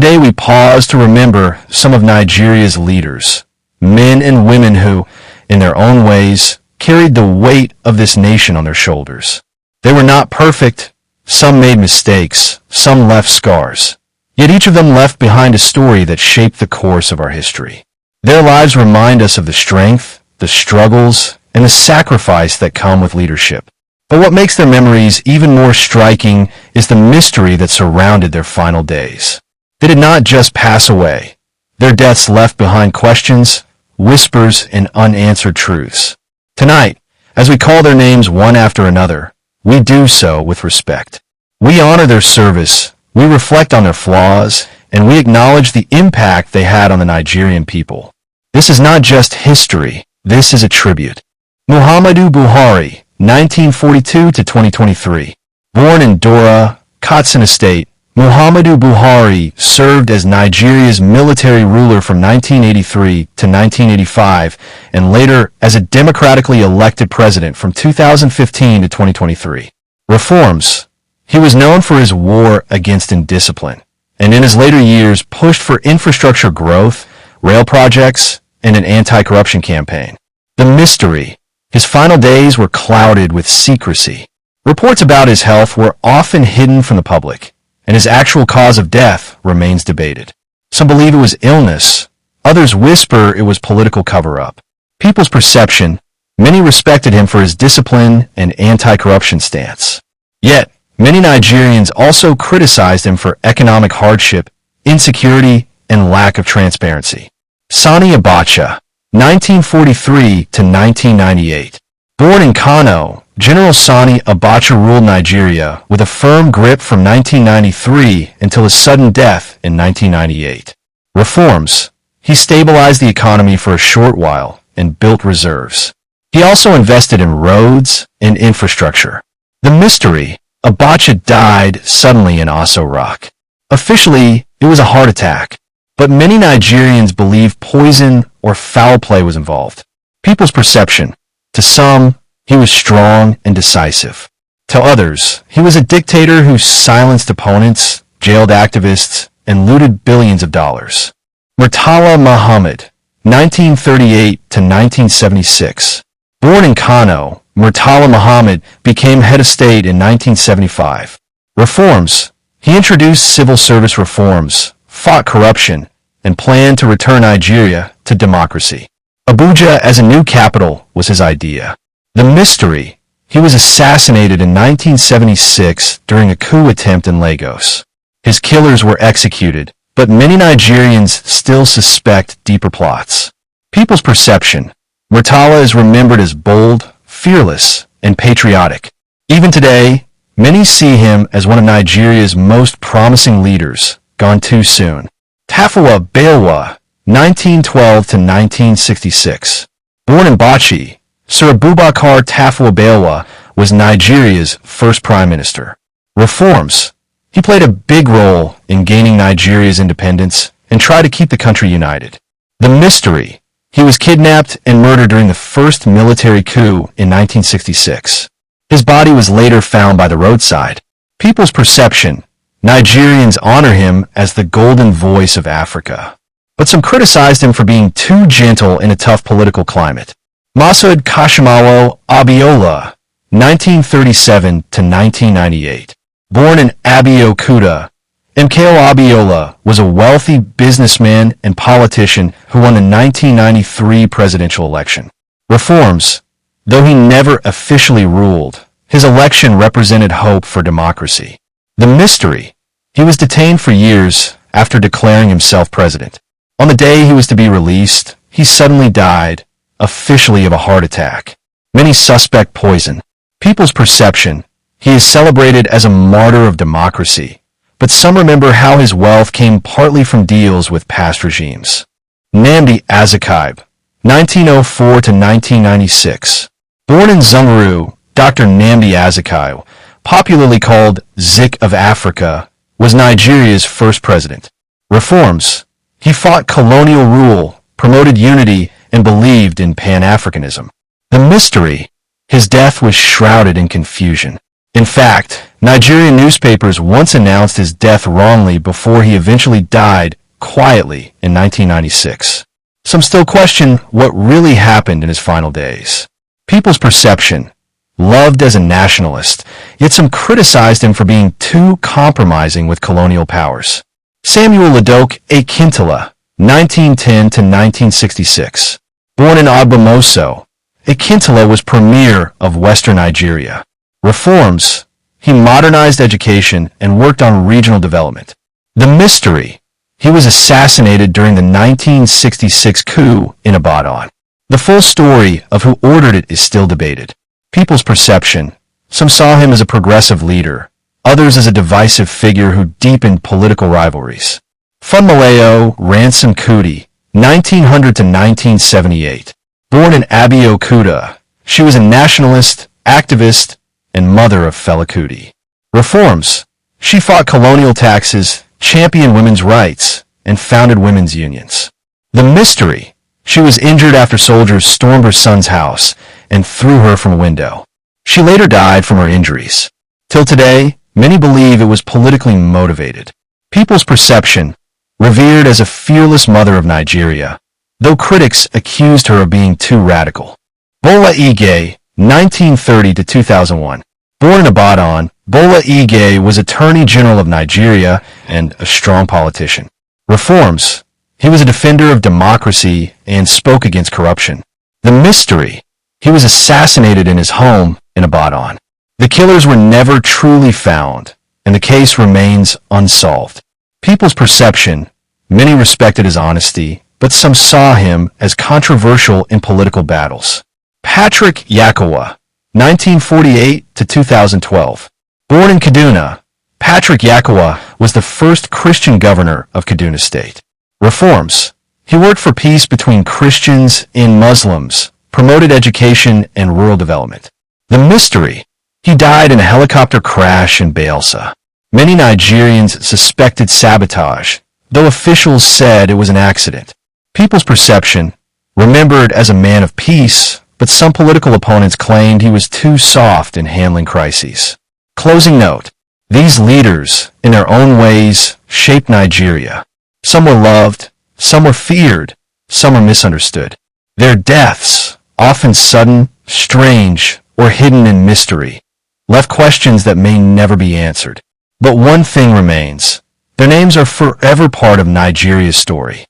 Today we pause to remember some of Nigeria's leaders, men and women who, in their own ways, carried the weight of this nation on their shoulders. They were not perfect. Some made mistakes. Some left scars. Yet each of them left behind a story that shaped the course of our history. Their lives remind us of the strength, the struggles, and the sacrifice that come with leadership. But what makes their memories even more striking is the mystery that surrounded their final days. They did not just pass away. Their deaths left behind questions, whispers, and unanswered truths. Tonight, as we call their names one after another, we do so with respect. We honor their service, we reflect on their flaws, and we acknowledge the impact they had on the Nigerian people. This is not just history, this is a tribute. Muhammadu Buhari, 1942 to 2023. Born in Dora, Katsina State, Muhammadu Buhari served as Nigeria's military ruler from 1983 to 1985 and later as a democratically elected president from 2015 to 2023. Reforms. He was known for his war against indiscipline, and in his later years pushed for infrastructure growth, rail projects, and an anti-corruption campaign. The mystery. His final days were clouded with secrecy. Reports about his health were often hidden from the public, and his actual cause of death remains debated. Some believe it was illness. Others whisper it was political cover-up. People's perception. Many respected him for his discipline and anti-corruption stance. Yet, many Nigerians also criticized him for economic hardship, insecurity, and lack of transparency. Sani Abacha, 1943 to 1998. Born in Kano, General Sani Abacha ruled Nigeria with a firm grip from 1993 until his sudden death in 1998. Reforms. He stabilized the economy for a short while and built reserves. He also invested in roads and infrastructure. The mystery. Abacha died suddenly in Aso Rock. Officially, it was a heart attack, but many Nigerians believe poison or foul play was involved. People's perception. To some, he was strong and decisive. To others, he was a dictator who silenced opponents, jailed activists, and looted billions of dollars. Murtala Muhammad, 1938 to 1976. Born in Kano, Murtala Muhammad became head of state in 1975. Reforms. He introduced civil service reforms, fought corruption, and planned to return Nigeria to democracy. Abuja as a new capital was his idea. The mystery. He was assassinated in 1976 during a coup attempt in Lagos. His killers were executed, but many Nigerians still suspect deeper plots. People's perception. Murtala is remembered as bold, fearless, and patriotic. Even today, many see him as one of Nigeria's most promising leaders, gone too soon. Tafawa Balewa, 1912 to 1966. Born in Bauchi, Sir Abubakar Tafawa Balewa was Nigeria's first prime minister. Reforms. He played a big role in gaining Nigeria's independence and tried to keep the country united. The mystery. He was kidnapped and murdered during the first military coup in 1966. His body was later found by the roadside. People's perception. Nigerians honor him as the golden voice of Africa. But some criticized him for being too gentle in a tough political climate. Moshood Abiola, 1937 to 1998. Born in Abeokuta, Mko Abiola was a wealthy businessman and politician who won the 1993 presidential election. Reforms. Though he never officially ruled, his election represented hope for democracy. The mystery. He was detained for years after declaring himself president. On the day he was to be released, he suddenly died, officially of a heart attack. Many suspect poison. People's perception. He is celebrated as a martyr of democracy, but some remember how his wealth came partly from deals with past regimes. Nnamdi Azikiwe, 1904 to 1996. Born in Zungeru, Dr. Nnamdi Azikiwe, popularly called Zik of Africa, was Nigeria's first president. Reforms. He fought colonial rule, promoted unity, and believed in Pan-Africanism. The mystery. His death was shrouded in confusion. In fact, Nigerian newspapers once announced his death wrongly before he eventually died quietly in 1996. Some still question what really happened in his final days. People's perception: loved as a nationalist, yet some criticized him for being too compromising with colonial powers. Samuel Ladoke Akintola, 1910 to 1966. Born in Ogbomoso, Akintola was premier of Western Nigeria. Reforms: he modernized education and worked on regional development. The mystery: he was assassinated during the 1966 coup in Ibadan. The full story of who ordered it is still debated. People's perception: some saw him as a progressive leader, others as a divisive figure who deepened political rivalries. Funmilayo Ransome-Kuti, 1900 to 1978. Born in Abeokuta, she was a nationalist, activist, and mother of Fela Kuti. Reforms: she fought colonial taxes, championed women's rights, and founded women's unions. The mystery: she was injured after soldiers stormed her son's house and threw her from a window. She later died from her injuries. Till today, many believe it was politically motivated. People's perception: revered as a fearless mother of Nigeria, though critics accused her of being too radical. Bola Ige, 1930 to 2001. Born in Ibadan, Bola Ige was Attorney General of Nigeria and a strong politician. Reforms: he was a defender of democracy and spoke against corruption. The mystery: he was assassinated in his home in Ibadan. The killers were never truly found, and the case remains unsolved. People's perception: many respected his honesty, but some saw him as controversial in political battles. Patrick Yakowa, 1948 to 2012. Born in Kaduna, Patrick Yakowa was the first Christian governor of Kaduna State. Reforms: he worked for peace between Christians and Muslims, promoted education and rural development. The mystery: he died in a helicopter crash in Bayelsa. Many Nigerians suspected sabotage, though officials said it was an accident. People's perception: remembered as a man of peace, but some political opponents claimed he was too soft in handling crises. Closing note: these leaders, in their own ways, shaped Nigeria. Some were loved, some were feared, some were misunderstood. Their deaths, often sudden, strange, or hidden in mystery, left questions that may never be answered. But one thing remains: their names are forever part of Nigeria's story.